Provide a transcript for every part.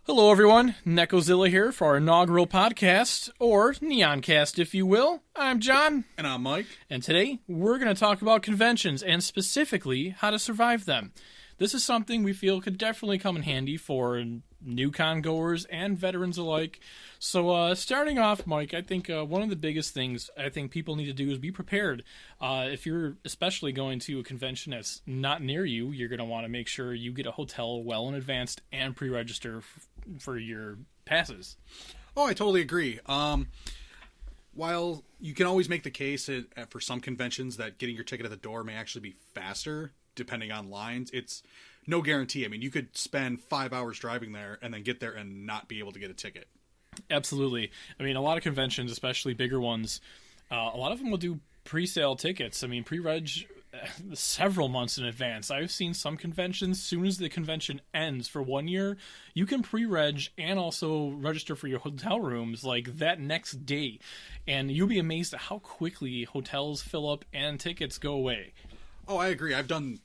Hello, everyone. Nekozilla here for our inaugural podcast, or Nyancast, if you will. I'm John. And I'm Mike. And today, we're going to talk about conventions, and specifically, how to survive them. This is something we feel could definitely come in handy for new con-goers and veterans alike. So, starting off, Mike, I think one of the biggest things I think people need to do is be prepared. If you're especially going to a convention that's not near you, you're going to want to make sure you get a hotel well in advance and pre-register for your passes. Oh, I totally agree. While you can always make the case for some conventions that getting your ticket at the door may actually be faster, depending on lines, it's no guarantee. I mean, you could spend 5 hours driving there and then get there and not be able to get a ticket. Absolutely. I mean, a lot of conventions, especially bigger ones, a lot of them will do pre-sale tickets. I mean, pre-reg several months in advance. I've seen some conventions, as soon as the convention ends for 1 year, you can pre-reg and also register for your hotel rooms like that next day. And you'll be amazed at how quickly hotels fill up and tickets go away. Oh, I agree. I've done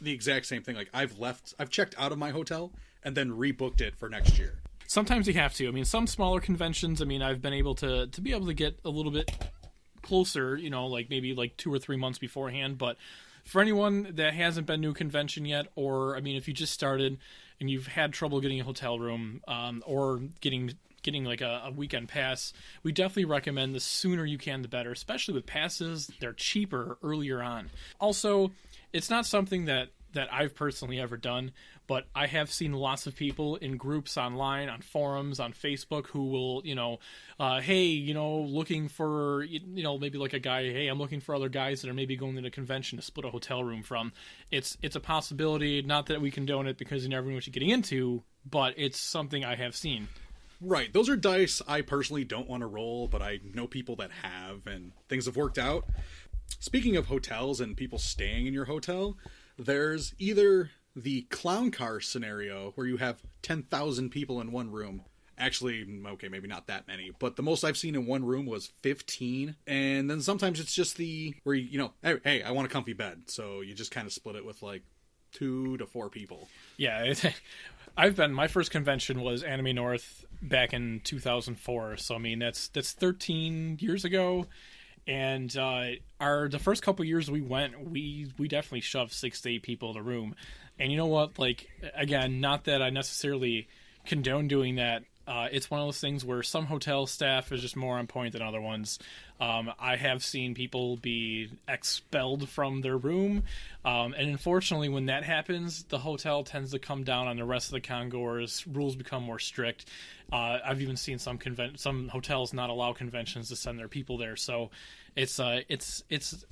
the exact same thing. Like, I've checked out of my hotel and then rebooked it for next year. Sometimes you have to. I mean, some smaller conventions, I mean, I've been able to be able to get a little bit closer, you know, like maybe like 2 or 3 months beforehand. But for anyone that hasn't been to a convention yet, or I mean, if you just started and you've had trouble getting a hotel room, or getting like a weekend pass, we definitely recommend the sooner you can the better, especially with passes. They're cheaper earlier on. Also, it's not something that I've personally ever done, but I have seen lots of people in groups online, on forums, on Facebook, who will, hey, looking for, maybe like a guy, hey, I'm looking for other guys that are maybe going to a convention to split a hotel room from. It's a possibility, not that we condone it because you never know what you're getting into, but it's something I have seen. Right. Those are dice I personally don't want to roll, but I know people that have, and things have worked out. Speaking of hotels and people staying in your hotel, there's either the clown car scenario where you have 10,000 people in one room. Actually, okay, maybe not that many, but the most I've seen in one room was 15. And then sometimes it's just where hey, I want a comfy bed. So you just kind of split it with like 2 to 4 people. Yeah, my first convention was Anime North back in 2004. So, I mean, that's 13 years ago. And the first couple years we went, we definitely shoved 6 to 8 people in a room. And you know what? Like, again, not that I necessarily condone doing that. It's one of those things where some hotel staff is just more on point than other ones. I have seen people be expelled from their room. And unfortunately, when that happens, the hotel tends to come down on the rest of the congoers. Rules become more strict. I've even seen some hotels not allow conventions to send their people there. So it's a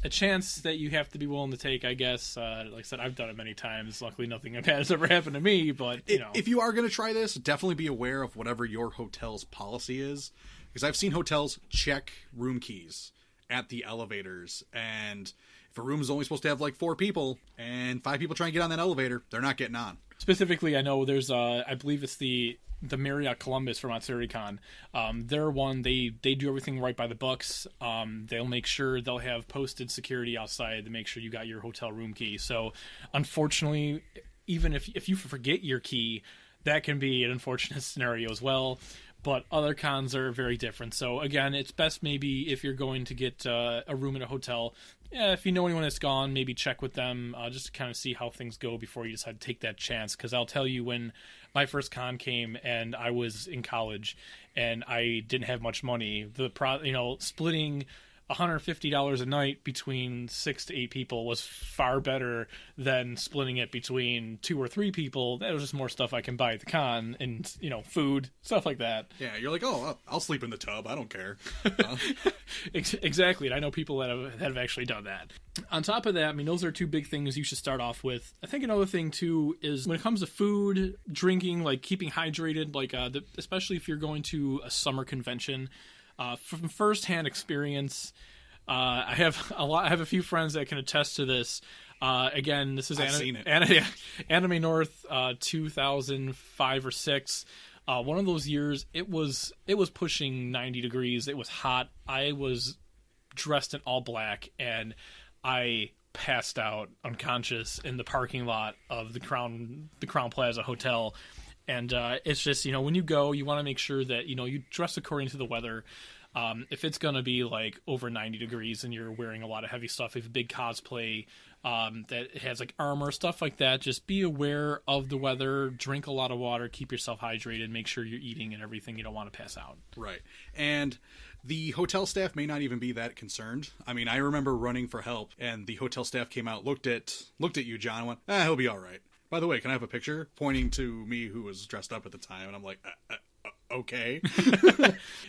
chance that you have to be willing to take, I guess. Like I said, I've done it many times. Luckily, nothing bad has ever happened to me. But if you are going to try this, definitely be aware of whatever your hotel's policy is. Because I've seen hotels check room keys at the elevators, and if a room is only supposed to have like 4 people and 5 people trying to get on that elevator, they're not getting on. Specifically, I know there's I believe it's the Marriott Columbus from Matsuri-Con. They're one, they do everything right by the books. They'll make sure they'll have posted security outside to make sure you got your hotel room key. So unfortunately, even if you forget your key, that can be an unfortunate scenario as well. But other cons are very different. So again, it's best maybe if you're going to get a room in a hotel, if you know anyone that's gone, maybe check with them just to kind of see how things go before you decide to take that chance. Because I'll tell you, when my first con came and I was in college and I didn't have much money, splitting $150 a night between 6 to 8 people was far better than splitting it between 2 or 3 people. That was just more stuff I can buy at the con and, food, stuff like that. Yeah, you're like, oh, I'll sleep in the tub. I don't care. Exactly. And I know people that have actually done that. On top of that, I mean, those are 2 big things you should start off with. I think another thing, too, is when it comes to food, drinking, like keeping hydrated, like especially if you're going to a summer convention, from firsthand experience, I have a few friends that can attest to this. Again, this is Anime North 2005 or 6. One of those years, it was pushing 90 degrees. It was hot. I was dressed in all black, and I passed out unconscious in the parking lot of the Crown Plaza Hotel. And it's just, when you go, you want to make sure that, you dress according to the weather. If it's going to be like over 90 degrees and you're wearing a lot of heavy stuff, if a big cosplay that has like armor, stuff like that, just be aware of the weather, drink a lot of water, keep yourself hydrated, make sure you're eating and everything. You don't want to pass out. Right. And the hotel staff may not even be that concerned. I mean, I remember running for help and the hotel staff came out, looked at you, John, and went, he'll be all right. By the way, can I have a picture? Pointing to me who was dressed up at the time. And I'm like, okay.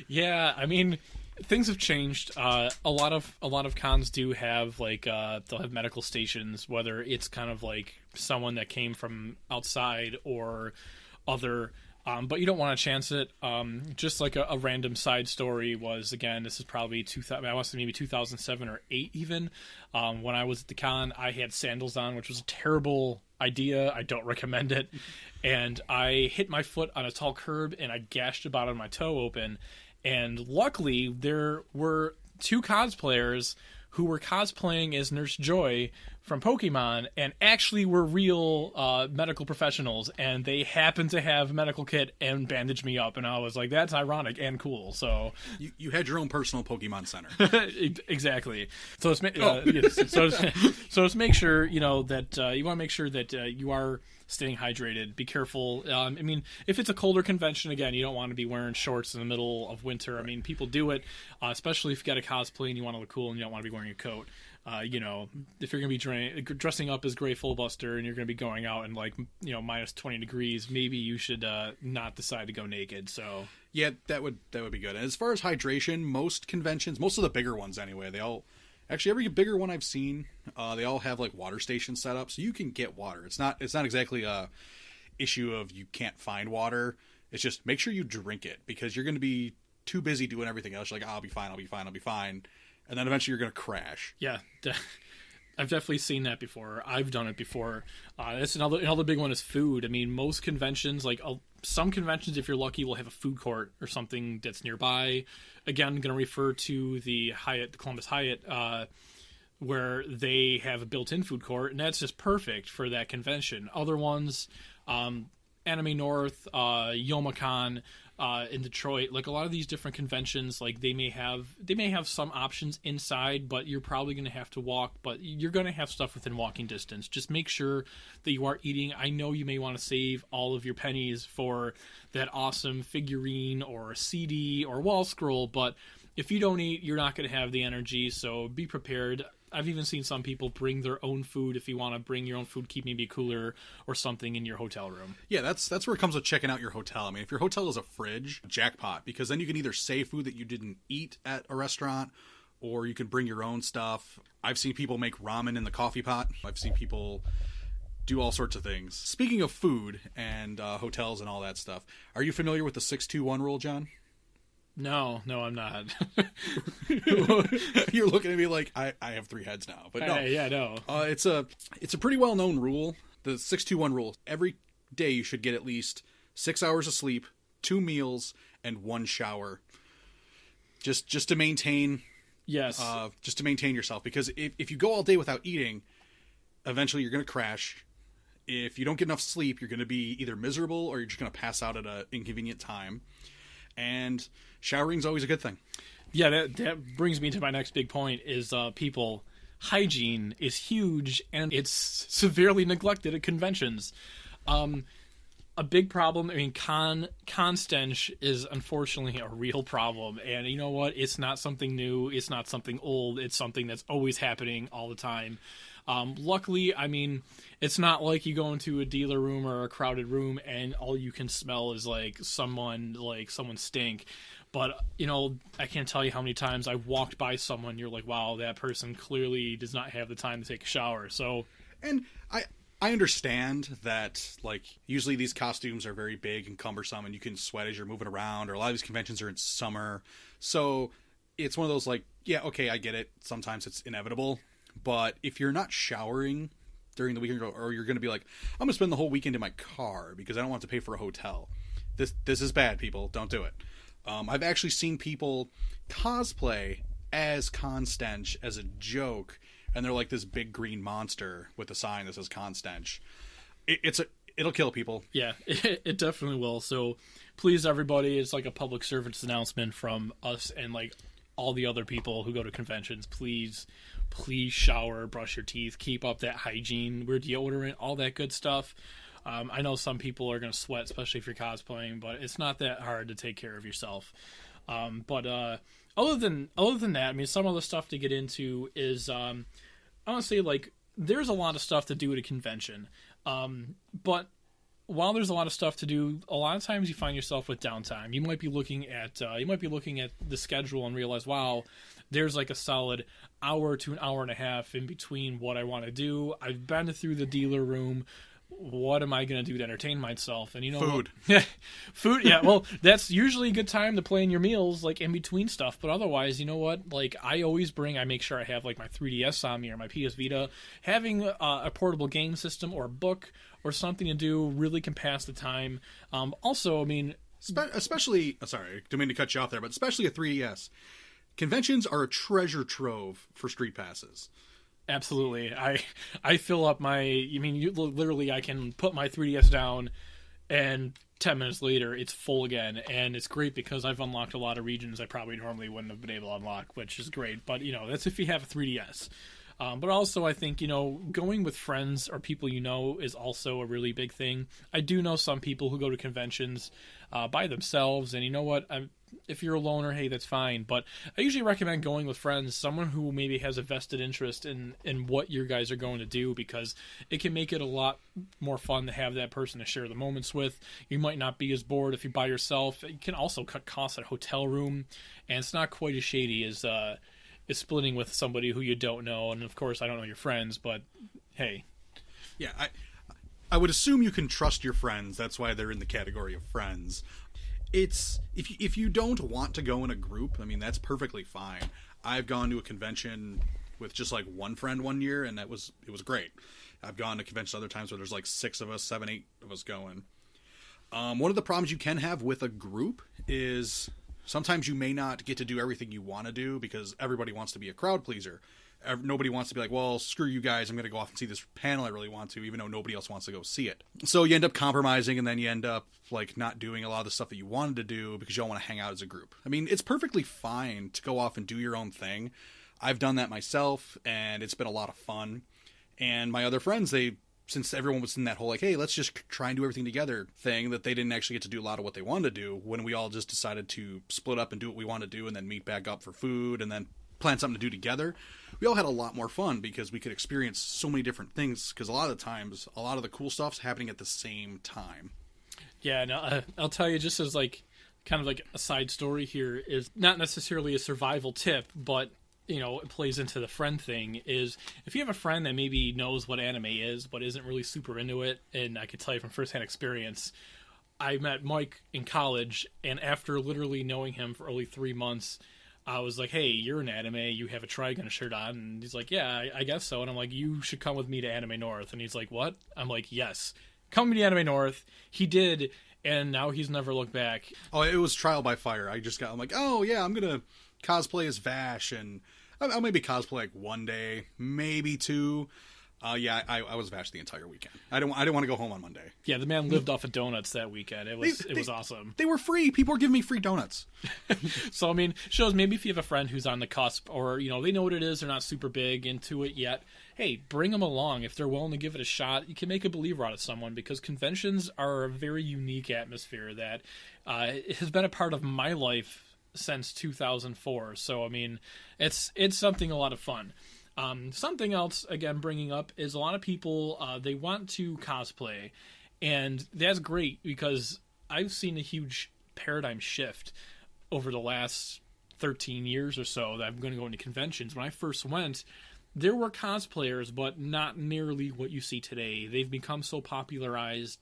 Yeah, I mean, things have changed. A lot of cons do have like they'll have medical stations, whether it's kind of like someone that came from outside or other. But you don't want to chance it. Just like a random side story was, again, this is probably 2000. I want to say maybe 2007 or 8 even. When I was at the con, I had sandals on, which was a terrible idea. I don't recommend it. And I hit my foot on a tall curb and I gashed the bottom of my toe open. And luckily, there were 2 cosplayers who were cosplaying as Nurse Joy from Pokemon and actually were real medical professionals, and they happened to have a medical kit and bandaged me up, and I was like, that's ironic and cool. So you had your own personal Pokemon center. Exactly. So let's let's make sure that you want to make sure that you are staying hydrated. Be careful. I mean, if it's a colder convention, again, you don't want to be wearing shorts in the middle of winter. Right. I mean, people do it, especially if you got a cosplay and you want to look cool and you don't want to be wearing a coat. If you're going to be dressing up as Gray Fullbuster and you're going to be going out in like, minus 20 degrees, maybe you should not decide to go naked. So yeah, that would be good. And as far as hydration, most conventions, most of the bigger ones anyway, actually every bigger one I've seen, they all have like water stations set up so you can get water. It's not exactly a issue of you can't find water. It's just make sure you drink it, because you're going to be too busy doing everything else. You're like, I'll be fine. And then eventually you're going to crash. Yeah, I've definitely seen that before. I've done it before. That's another big one is food. I mean, most conventions, like some conventions, if you're lucky, will have a food court or something that's nearby. Again, I'm going to refer to the Columbus Hyatt, where they have a built-in food court, and that's just perfect for that convention. Other ones, Anime North, Youmacon, in Detroit, like a lot of these different conventions, like they may have some options inside, but you're probably going to have to walk, but you're going to have stuff within walking distance. Just make sure that you are eating. I know you may want to save all of your pennies for that awesome figurine or CD or wall scroll, but if you don't eat, you're not going to have the energy, so be prepared. I've even seen some people bring their own food. If you want to bring your own food, keep maybe a cooler or something in your hotel room. Yeah, that's where it comes with checking out your hotel. I mean, if your hotel is a fridge, jackpot, because then you can either save food that you didn't eat at a restaurant, or you can bring your own stuff. I've seen people make ramen in the coffee pot. I've seen people do all sorts of things. Speaking of food and hotels and all that stuff, are you familiar with the 6-2-1 rule, John? No, I'm not. You're looking at me like I have 3 heads now, but no. Yeah, no. It's a pretty well known rule. The 6-2-1 rule. Every day you should get at least 6 hours of sleep, 2 meals, and 1 shower. Just to maintain. Yes. Just to maintain yourself, because if you go all day without eating, eventually you're going to crash. If you don't get enough sleep, you're going to be either miserable or you're just going to pass out at an inconvenient time. And showering's always a good thing. Yeah, that brings me to my next big point is people. Hygiene is huge, and it's severely neglected at conventions. A big problem, I mean, con stench is unfortunately a real problem. And you know what? It's not something new. It's not something old. It's something that's always happening all the time. Luckily, I mean, it's not like you go into a dealer room or a crowded room and all you can smell is like someone stink. But, I can't tell you how many times I walked by someone, you're like, wow, that person clearly does not have the time to take a shower. So, and I understand that, like, usually these costumes are very big and cumbersome and you can sweat as you're moving around, or a lot of these conventions are in summer. So it's one of those, like, yeah, okay, I get it. Sometimes it's inevitable. But if you're not showering during the weekend, or you're going to be like, I'm going to spend the whole weekend in my car because I don't want to pay for a hotel. This is bad, people. Don't do it. I've actually seen people cosplay as Constench as a joke, and they're like this big green monster with a sign that says Constench. It'll kill people. Yeah, it definitely will. So please, everybody, it's like a public service announcement from us and like all the other people who go to conventions. Please shower, brush your teeth, keep up that hygiene, wear deodorant, all that good stuff. I know some people are going to sweat, especially if you're cosplaying, but it's not that hard to take care of yourself. But other than that, I mean, some of the stuff to get into is honestly, like, there's a lot of stuff to do at a convention. But while there's a lot of stuff to do, a lot of times you find yourself with downtime. You might be looking at the schedule and realize, wow, there's like a solid hour to an hour and a half in between what I want to do. I've been through the dealer room. What am I going to do to entertain myself? And you know, food. Food, yeah. Well, that's usually a good time to plan your meals, like in between stuff. But otherwise, you know what? Like I make sure I have like my 3DS on me or my PS Vita. Having a portable game system or a book or something to do really can pass the time. Also, I mean, especially, sorry, don't mean to cut you off there, but especially a 3DS. Conventions are a treasure trove for street passes. Absolutely. I fill up literally I can put my 3DS down and 10 minutes later it's full again, and it's great because I've unlocked a lot of regions I probably normally wouldn't have been able to unlock, which is great. But, you know, that's if you have a 3DS. But also I think, you know, going with friends or people you know is also a really big thing. I do know some people who go to conventions by themselves, and you know what? If you're a loner, hey, that's fine. But I usually recommend going with friends, someone who maybe has a vested interest in what you guys are going to do, because it can make it a lot more fun to have that person to share the moments with. You might not be as bored if you're by yourself. You can also cut costs at a hotel room, and it's not quite as shady as splitting with somebody who you don't know. And of course, I don't know your friends, but hey. Yeah, I would assume you can trust your friends. That's why they're in the category of friends. It's if you don't want to go in a group, I mean, that's perfectly fine. I've gone to a convention with just like one friend one year, and it was great. I've gone to conventions other times where there's like 6 of us, 7, 8 of us going. One of the problems you can have with a group is sometimes you may not get to do everything you want to do because everybody wants to be a crowd pleaser. Nobody wants to be like, well, screw you guys, I'm going to go off and see this panel I really want to, even though nobody else wants to go see it. So you end up compromising, and then you end up like not doing a lot of the stuff that you wanted to do because you don't want to hang out as a group. I mean, it's perfectly fine to go off and do your own thing. I've done that myself, and it's been a lot of fun. And my other friends, since everyone was in that whole like, hey, let's just try and do everything together thing, that they didn't actually get to do a lot of what they wanted to do when we all just decided to split up and do what we wanted to do and then meet back up for food and then plan something to do together. We all had a lot more fun because we could experience so many different things, because a lot of the times, a lot of the cool stuff's happening at the same time. Yeah, no, I'll tell you, just as like kind of like a side story here, is not necessarily a survival tip, but you know, it plays into the friend thing, is if you have a friend that maybe knows what anime is but isn't really super into it, and I can tell you from firsthand experience, I met Mike in college, and after literally knowing him for only 3 months, I was like, hey, you're an anime, you have a Trigun shirt on. And he's like, yeah, I guess so. And I'm like, you should come with me to Anime North. And he's like, what? I'm like, yes, come with me to Anime North. He did, and now he's never looked back. Oh, it was trial by fire. I'm like, oh yeah, I'm going to cosplay as Vash, and I'll maybe cosplay like one day, maybe 2. I was Vash the entire weekend. I didn't want to go home on Monday. Yeah, the man lived off of donuts that weekend. It was awesome. They were free. People were giving me free donuts. So, I mean, shows maybe if you have a friend who's on the cusp, or, you know, they know what it is, they're not super big into it yet, hey, bring them along. If they're willing to give it a shot, you can make a believer out of someone, because conventions are a very unique atmosphere that has been a part of my life since 2004. So, I mean, it's something a lot of fun. Something else, again, bringing up is a lot of people, they want to cosplay, and that's great because I've seen a huge paradigm shift over the last 13 years or so that I'm going to go into conventions. When I first went, there were cosplayers, but not nearly what you see today. They've become so popularized.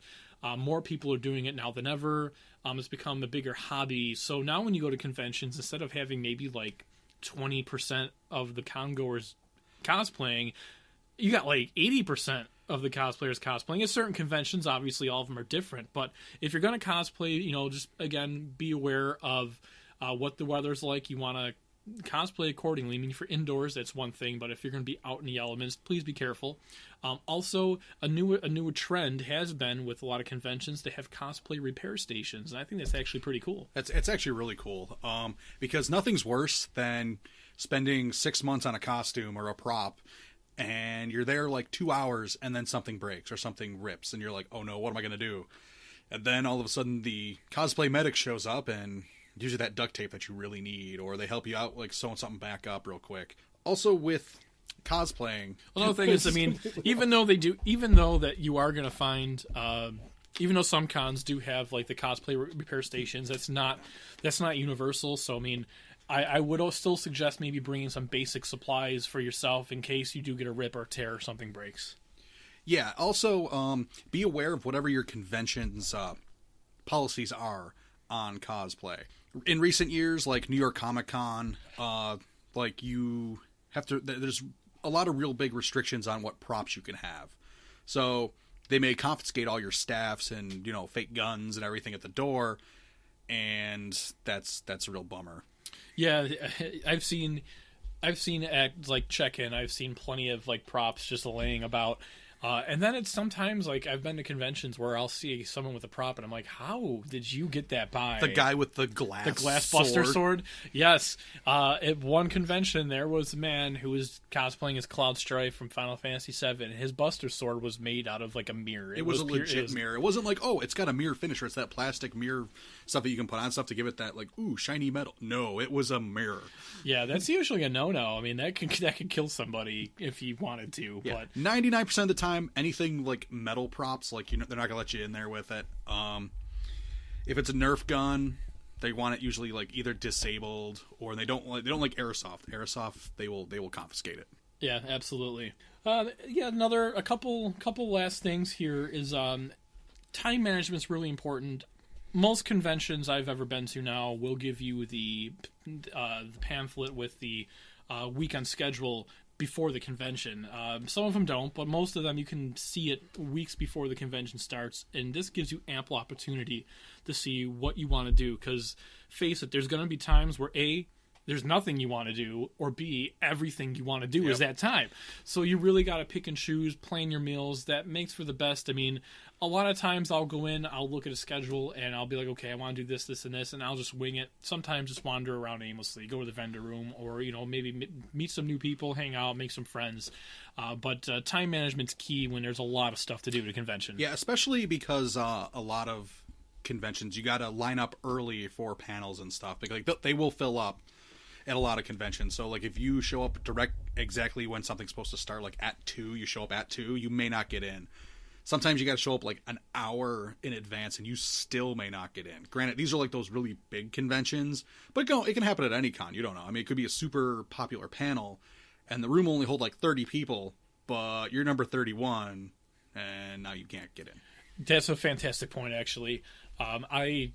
More people are doing it now than ever. It's become a bigger hobby. So now when you go to conventions, instead of having maybe like 20% of the con-goers cosplaying, you got like 80% of the cosplayers cosplaying. At certain conventions, obviously all of them are different, but if you're going to cosplay, you know, just again be aware of what the weather's like. You want to cosplay accordingly. I mean, for indoors, that's one thing, but if you're going to be out in the elements, please be careful. Also, a new trend has been with a lot of conventions to have cosplay repair stations, and I think that's actually pretty cool. It's actually really cool, because nothing's worse than spending 6 months on a costume or a prop, and you're there like 2 hours, and then something breaks or something rips, and you're like, oh no, what am I going to do? And then all of a sudden the cosplay medic shows up and gives you that duct tape that you really need, or they help you out like sewing something back up real quick. Also with cosplaying, another thing is, I mean, even though that you are going to find, even though some cons do have like the cosplay repair stations, that's not universal. So I mean, I would still suggest maybe bringing some basic supplies for yourself in case you do get a rip or tear or something breaks. Yeah, also, be aware of whatever your convention's policies are on cosplay. In recent years, like New York Comic Con, like you have to, there's a lot of real big restrictions on what props you can have. So they may confiscate all your staffs and, you know, fake guns and everything at the door, and that's a real bummer. Yeah, I've seen at like check-in, I've seen plenty of like props just laying about. And then it's sometimes like I've been to conventions where I'll see someone with a prop and I'm like, how did you get that by? The guy with the glass buster sword? Yes. At one convention, there was a man who was cosplaying as Cloud Strife from Final Fantasy VII. His buster sword was made out of like a mirror. It was a legit mirror. It wasn't like, oh, it's got a mirror finisher. It's that plastic mirror stuff that you can put on stuff to give it that like, ooh, shiny metal. No, it was a mirror. Yeah, that's usually a no-no. I mean, that could kill somebody if you wanted to. Yeah. But 99% of the time, anything like metal props, like, you know, they're not gonna let you in there with it. If it's a Nerf gun, they want it usually like either disabled, or they don't like airsoft. They will confiscate it. Yeah, absolutely. A couple last things here is time management's really important. Most conventions I've ever been to now will give you the pamphlet with the weekend schedule before the convention. Some of them don't, but most of them you can see it weeks before the convention starts, and this gives you ample opportunity to see what you want to do, because face it, there's going to be times where A, there's nothing you want to do, or B, everything you want to do is that time. So you really got to pick and choose, plan your meals. That makes for the best. I mean, a lot of times I'll go in, I'll look at a schedule, and I'll be like, okay, I want to do this, this, and this, and I'll just wing it. Sometimes just wander around aimlessly, go to the vendor room, or, you know, maybe meet some new people, hang out, make some friends. But time management's key when there's a lot of stuff to do at a convention. Yeah, especially because a lot of conventions, you got to line up early for panels and stuff. Like, they will fill up at a lot of conventions. So like if you show up exactly when something's supposed to start, like at 2, you show up at 2, you may not get in. Sometimes you got to show up like an hour in advance and you still may not get in. Granted, these are like those really big conventions, but it can happen at any con. You don't know. I mean, it could be a super popular panel and the room only hold like 30 people, but you're number 31 and now you can't get in. That's a fantastic point, actually. I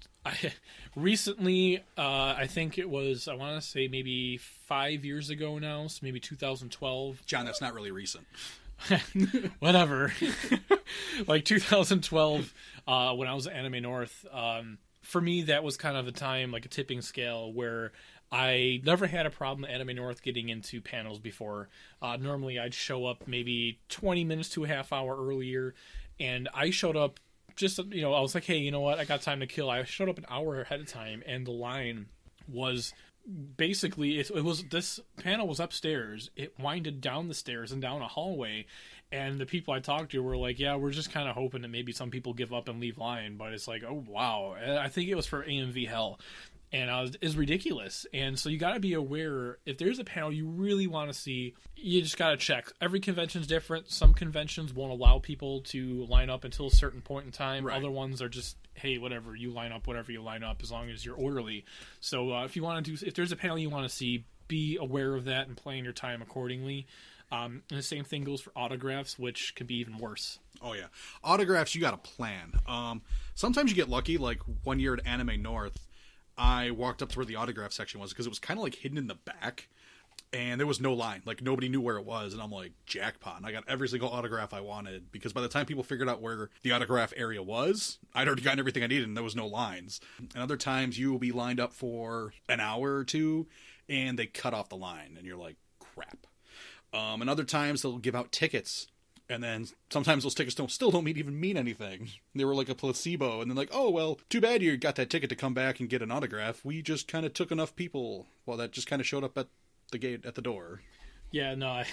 recently, I think it was, I want to say maybe 5 years ago now, so maybe 2012. John, that's not really recent. Whatever. Like 2012, when I was at Anime North, for me, that was kind of a time, like a tipping scale, where I never had a problem at Anime North getting into panels before. Normally, I'd show up maybe 20 minutes to a half hour earlier, and I showed up just, you know, I was like, hey, you know what? I got time to kill. I showed up an hour ahead of time, and the line was basically, it was, this panel was upstairs. It winded down the stairs and down a hallway, and the people I talked to were like, yeah, we're just kind of hoping that maybe some people give up and leave line, but it's like, oh, wow. I think it was for AMV Hell. And it's ridiculous. And so you got to be aware, if there's a panel you really want to see, you just got to check. Every convention's different. Some conventions won't allow people to line up until a certain point in time. Right. Other ones are just, hey, whatever, you line up, whatever you line up, as long as you're orderly. So if there's a panel you want to see, be aware of that and plan your time accordingly. And the same thing goes for autographs, which can be even worse. Oh, yeah. Autographs, you got to plan. Sometimes you get lucky, like one year at Anime North, I walked up to where the autograph section was because it was kind of like hidden in the back and there was no line. Like nobody knew where it was. And I'm like, jackpot. And I got every single autograph I wanted because by the time people figured out where the autograph area was, I'd already gotten everything I needed and there was no lines. And other times you will be lined up for an hour or two and they cut off the line, and you're like, crap. And other times they'll give out tickets, and then sometimes those tickets still don't even mean anything. They were like a placebo, and then like, oh, well, too bad you got that ticket to come back and get an autograph. We just kind of took enough people. Well, that just kind of showed up at the gate, at the door. Yeah, no,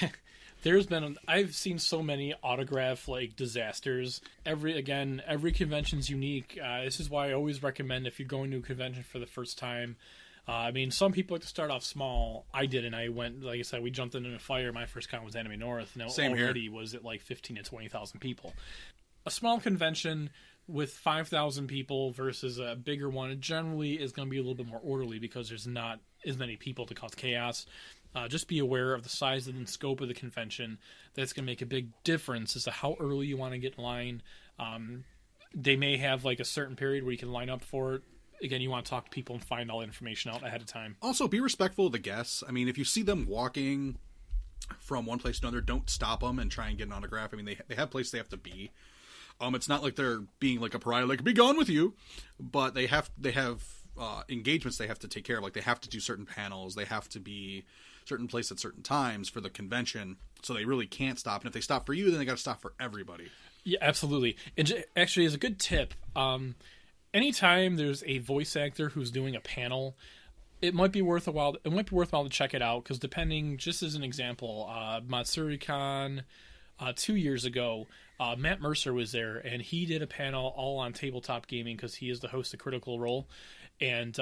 I've seen so many autograph like disasters. Every convention's unique. This is why I always recommend, if you're going to a convention for the first time. I mean, some people like to start off small. I didn't. I went, like I said, we jumped into a fire. My first con was Anime North. And Same already here. was at like 15 to 20,000 people. A small convention with 5,000 people versus a bigger one generally is going to be a little bit more orderly because there's not as many people to cause chaos. Just be aware of the size and scope of the convention. That's going to make a big difference as to how early you want to get in line. They may have like a certain period where you can line up for it. Again, you want to talk to people and find all the information out ahead of time. Also, be respectful of the guests. I mean, if you see them walking from one place to another, don't stop them and try and get an autograph. I mean, they have places they have to be. It's not like they're being like a pariah, like, be gone with you. But they have engagements they have to take care of. Like, they have to do certain panels. They have to be certain place at certain times for the convention, so they really can't stop. And if they stop for you, then they got to stop for everybody. Yeah, absolutely. It actually is a good tip. Anytime there's a voice actor who's doing a panel, it might be worthwhile. It might be worthwhile to check it out because depending, just as an example, Matsuri-Con 2 years ago, Matt Mercer was there and he did a panel all on tabletop gaming because he is the host of Critical Role, and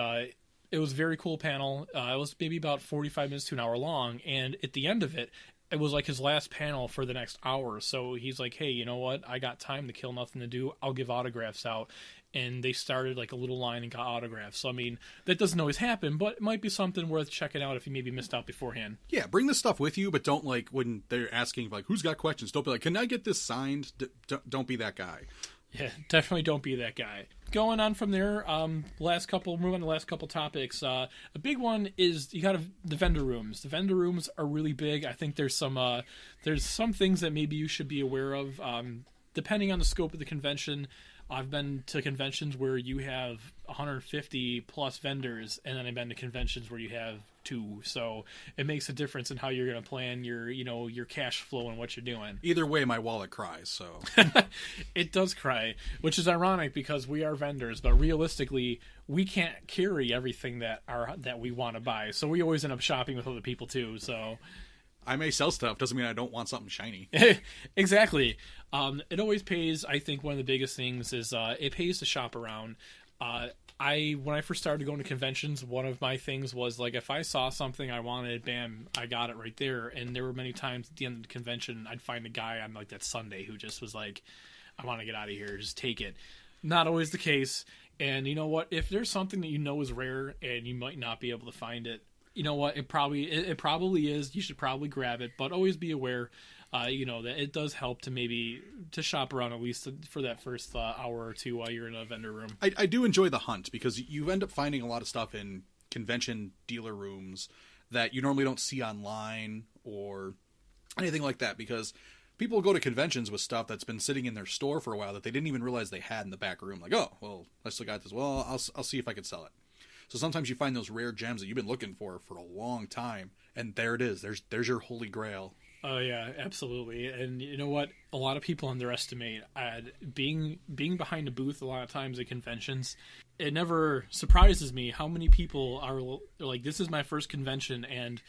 it was a very cool panel. It was maybe about 45 minutes to an hour long, and at the end of it, it was like his last panel for the next hour. So he's like, hey, you know what? I got time to kill, nothing to do. I'll give autographs out. And they started like a little line and got autographs. So, I mean, that doesn't always happen, but it might be something worth checking out if you maybe missed out beforehand. Yeah, bring this stuff with you, but don't, like, when they're asking, like, who's got questions, don't be like, can I get this signed? Don't be that guy. Yeah, definitely don't be that guy. Going on from there, move on to the last couple topics. A big one is you got the vendor rooms. The vendor rooms are really big. I think there's some things that maybe you should be aware of. Depending on the scope of the convention, I've been to conventions where you have 150 plus vendors, and then I've been to conventions where you have 2. So it makes a difference in how you're going to plan your cash flow and what you're doing. Either way, my wallet cries. So it does cry, which is ironic because we are vendors, but realistically, we can't carry everything that we want to buy. So we always end up shopping with other people too. So I may sell stuff, doesn't mean I don't want something shiny. Exactly. It always pays. I think one of the biggest things is it pays to shop around. When I first started going to conventions, one of my things was like if I saw something I wanted, bam, I got it right there. And there were many times at the end of the convention, I'd find a guy on like that Sunday who just was like, I want to get out of here, just take it. Not always the case. And you know what? If there's something that you know is rare and you might not be able to find it, you know what? It probably is. You should probably grab it, but always be aware, that it does help to shop around at least for that first hour or two while you're in a vendor room. I do enjoy the hunt because you end up finding a lot of stuff in convention dealer rooms that you normally don't see online or anything like that, because people go to conventions with stuff that's been sitting in their store for a while that they didn't even realize they had in the back room. Like, oh, well, I still got this. Well, I'll see if I can sell it. So sometimes you find those rare gems that you've been looking for a long time, and there it is. There's your holy grail. Oh yeah, absolutely. And you know what? A lot of people underestimate being behind a booth a lot of times at conventions. It never surprises me how many people are like, this is my first convention, and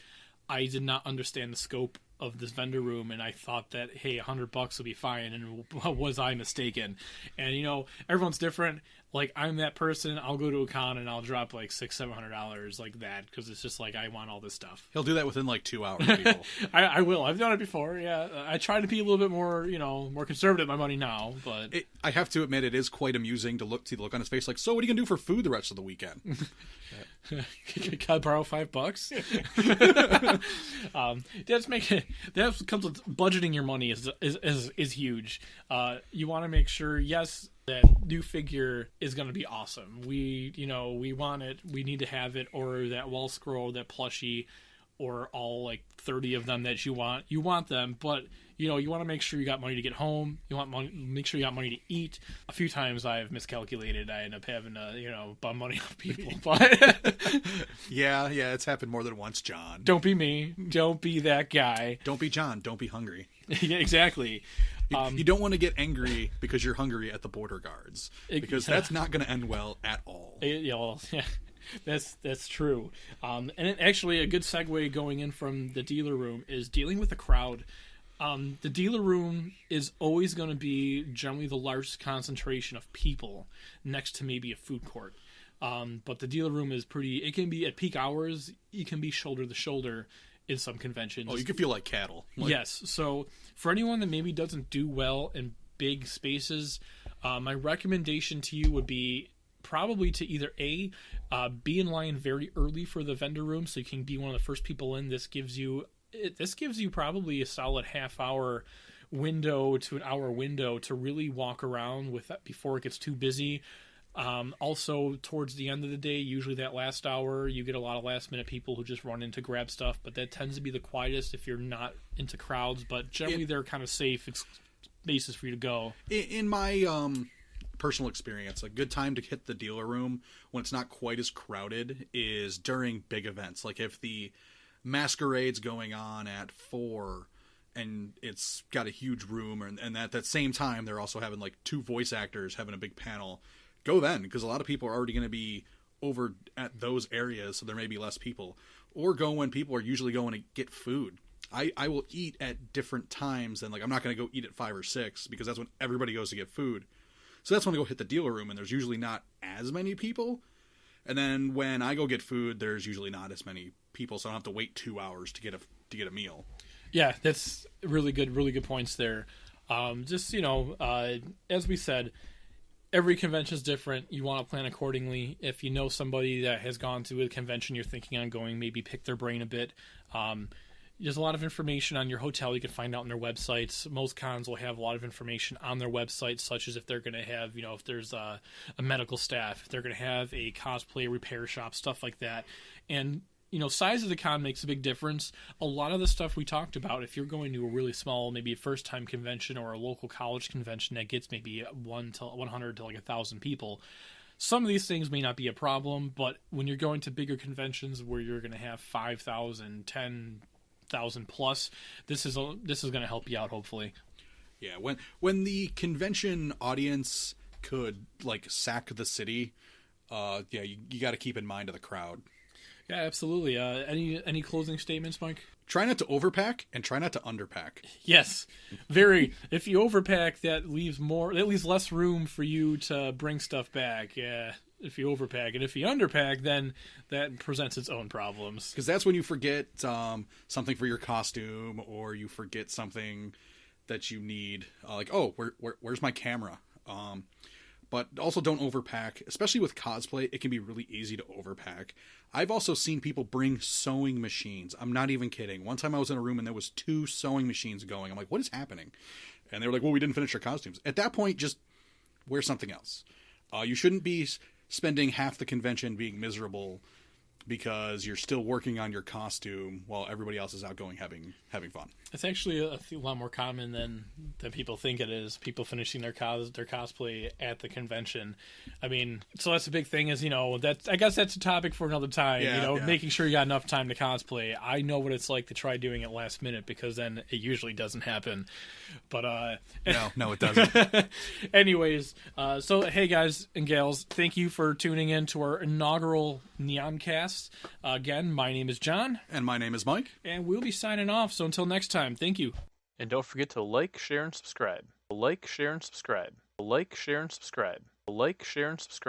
I did not understand the scope of this vendor room, and I thought that, hey, $100 will be fine, and was I mistaken? And everyone's different. Like, I'm that person. I'll go to a con and I'll drop like $600-700 like that because it's just like I want all this stuff. He'll do that within like 2 hours. People. I will. I've done it before. Yeah, I try to be a little bit more, more conservative with my money now. But I have to admit, it is quite amusing to see the look on his face. Like, so what are you gonna do for food the rest of the weekend? Can I borrow $5? That comes with budgeting your money is huge. You want to make sure, yes, that new figure is going to be awesome. We want it. We need to have it, or that wall scroll, that plushie, or all like 30 of them that you want. You want them, but you want to make sure you got money to get home. You want money, make sure you got money to eat. A few times I've miscalculated. I end up having to, bum money off people. But yeah, it's happened more than once, John. Don't be me. Don't be that guy. Don't be John. Don't be hungry. Yeah, exactly. You don't want to get angry because you're hungry at the border guards, because that's not going to end well at all. Yeah, that's true. And actually, a good segue going in from the dealer room is dealing with the crowd. The dealer room is always going to be generally the largest concentration of people next to maybe a food court. But the dealer room is it can be at peak hours, you can be shoulder to shoulder in some conventions. Oh, you can feel like cattle. Yes. So for anyone that maybe doesn't do well in big spaces, my recommendation to you would be probably to either be in line very early for the vendor room so you can be one of the first people in. This gives you probably a solid half-hour window to an hour window to really walk around with that before it gets too busy. Also, towards the end of the day, usually that last hour, you get a lot of last-minute people who just run in to grab stuff, but that tends to be the quietest if you're not into crowds, but generally they're kind of safe. It's spaces for you to go. In my personal experience, a good time to hit the dealer room when it's not quite as crowded is during big events. Like if the masquerade's going on at 4 and it's got a huge room, and at that same time they're also having like 2 voice actors having a big panel. Go then, because a lot of people are already going to be over at those areas, so there may be less people. Or go when people are usually going to get food. I will eat at different times, and I'm not going to go eat at 5 or 6, because that's when everybody goes to get food. So that's when I go hit the dealer room, and there's usually not as many people. And then when I go get food, there's usually not as many people, so I don't have to wait 2 hours to get a meal. Yeah, that's really good points there. As we said, every convention is different. You want to plan accordingly. If you know somebody that has gone to a convention you're thinking on going, maybe pick their brain a bit. There's a lot of information on your hotel you can find out on their websites. Most cons will have a lot of information on their websites, such as if they're going to have, if there's a medical staff, if they're going to have a cosplay repair shop, stuff like that. And size of the con makes a big difference. A lot of the stuff we talked about, if you're going to a really small, maybe a first-time convention or a local college convention that gets maybe 100 to 1,000 people, some of these things may not be a problem, but when you're going to bigger conventions where you're going to have 5,000, 10,000 plus, this is going to help you out, hopefully. Yeah, when the convention audience could sack the city, you got to keep in mind of the crowd. Yeah, absolutely. Any closing statements, Mike? Try not to overpack and try not to underpack. Yes, very. If you overpack, that leaves less room for you to bring stuff back. Yeah, if you overpack, and if you underpack, then that presents its own problems. Because that's when you forget something for your costume, or you forget something that you need. Where's my camera? But also don't overpack, especially with cosplay. It can be really easy to overpack. I've also seen people bring sewing machines. I'm not even kidding. One time I was in a room and there was 2 sewing machines going. I'm like, what is happening? And they were like, well, we didn't finish our costumes. At that point, just wear something else. You shouldn't be spending half the convention being miserable because you're still working on your costume while everybody else is out going having fun. It's actually a lot more common than people think it is. People finishing their cosplay at the convention. I mean, so that's a big thing. Is I guess that's a topic for another time. Yeah. Making sure you got enough time to cosplay. I know what it's like to try doing it last minute because then it usually doesn't happen. But no, it doesn't. Anyways, so hey guys and gals, thank you for tuning in to our inaugural Nyancast. Again, my name is John. And my name is Mike. And we'll be signing off, so until next time, thank you. And don't forget to like, share, and subscribe. Like, share, and subscribe. Like, share, and subscribe. Like, share, and subscribe.